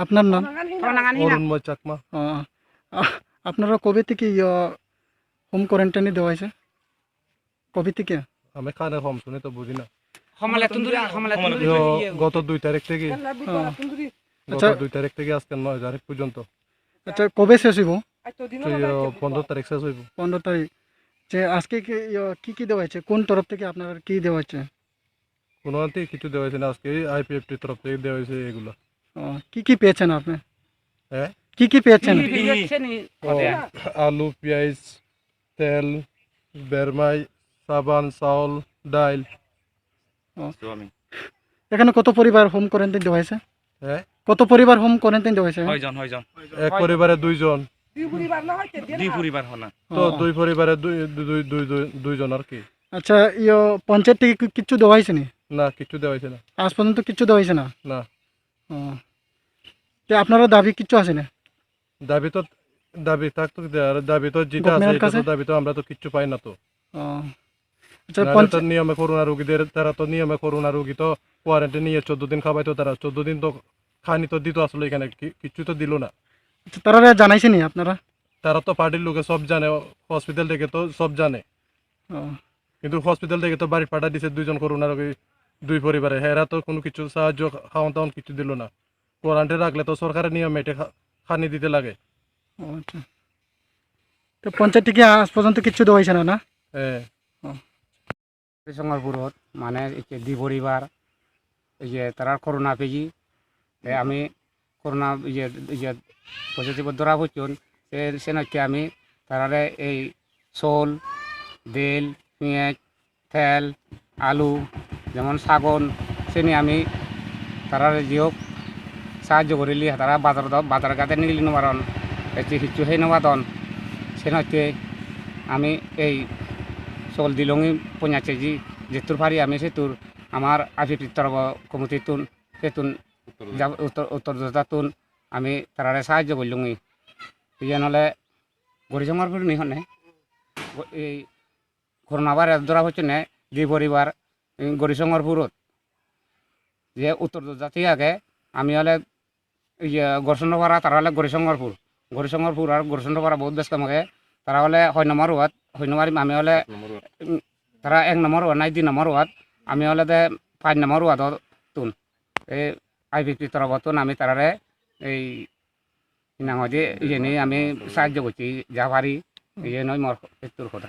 আপনার নাম? অরুণময় চাকমা। আপনারা কবে থেকে হোম কোয়ারেন্টাইনে দেওয়া হয়েছে? কবে থেকে? আমি কানে কম শুনে তো বুঝি না। গত 2 তারিখ থেকে, গত 2 তারিখ থেকে আজকে 9 তারিখ পর্যন্ত। আচ্ছা, কবে শেষ হইব? 15 তারিখ শেষ হইব। 15 তারিখ। যে আজকে কি কি দেওয়া হয়েছে? কোন তরফ থেকে আপনার কি দেওয়া হচ্ছে? কোনো থেকে কিছু দেওয়া হয়েছে না, আজকে আইপিএফটির তরফ থেকে দেওয়া হয়েছে এগুলো। কি কি পেয়েছেন আপনি? হ্যাঁ, কি কি পেয়েছেন? আলু, পেঁয়াজ, তেল, বেরমাই, সাবান, চাউল, ডাইল। এখানে কত পরিবার হোম কোয়ারেন্টাইন দেওয়া হয়েছে? হ্যাঁ, কত পরিবার হোম কোয়ারেন্টাইন দেওয়া হয়েছে? এক পরিবারে 2 জন। তো 2 পরিবারে 2 জন আর কি। আচ্ছা, পঞ্চায়েত থেকে কিছু দেওয়া হয়েছে নি? না, কিছু দেওয়া হয়েছে না। আজ পর্যন্ত কিছু দেওয়া হয়েছে না? না। তো আপনারা দাবি কিছু আছে না? দাবি থাকতো, দাবি তো যেটা আছে এটা তো দাবি তো আমরা তো কিচ্ছু পাই না তো। আচ্ছা, নিয়মে করোনা রোগীদের, তারা তো নিয়মে করোনা রোগী তো কোয়ারেন্টাইন নিয়ে 14 দিন খাওয়াইতো, তারা 14 দিন তো খানি তো দিত, আসলে এখানে কিছু তো দিল না। আচ্ছা, তারা জানাইছে নি আপনারা? তারা তো পার্টির লোকে সব জানে, হসপিটাল থেকে তো সব জানে, কিন্তু হসপিটাল থেকে তো বাড়ি পাঠা দিছে 2 জন করোনা রোগী 2 পরিবারে। হেরা তো কোনো কিছু সাহায্য খাওয়ান টাওয়ান কিছু দিল না। কোয়ারেন্টাইন রাখলে তো সরকারের নিয়মে এটা খানি দিতে লাগে। আচ্ছা, তো পঞ্চায়েত থেকে আজ পর্যন্ত কিছু দেওয়া হয়েছে না? না, হ্যাঁ। সংঘরপুরত মানে দুই পরিবার তারা করোনা পেয়েছি, আমি করোনা পজিটিভ ধরা হচ্ছেন, সে হচ্ছে আমি তারারে এই চাউল, তেল, পেঁয়াজ, তেল, আলু, যেমন শাগন, সেনি আমি তারারে যিহোক সাহায্য করিলি, তারা বাজার ঘাটে নিগলি নেওয়ারন কিছু সেই নেওয়াদন, সে হচ্ছে আমি এই চাউল দিলঙি 5 কেজি যেতুর পারি আমি সেতুর আমার আইপিএফটির কমিটিতুন সেতুন উত্তর যোজাতুন আমি তারারে সাহায্য করলুঙি। ইয়ে নহলে গরিজঙ্গরপুর নিহনে এই করোনা ভাইরাস ধরা হচ্ছে না দুই পরিবার গরিজঙ্গরপুরত, যে উত্তর যোজা থেকে আগে আমি হলে গরচন্দ্রপাড়া, তারা হলে গরিজঙ্গরপুর আর গরচন্দ্রপাড়া বহুত ব্যস্ত আমাকে। তারা হলে 6 নম্বর ওয়ার্ড, 6 নম্বর আমি হলে তারা 1 নম্বর ওয়ার্ড নাই 2 নম্বর ওয়ার্ড, আমি হলে 5 নম্বর ওয়ার্ড তুন এই আইপিপি তরফতুন আমি তারারে এই নাঙে ইয়ে নিয়ে আমি সাহায্য করছি যা পারি, ইয়ে নয় মোর মৃত্যুর কথা।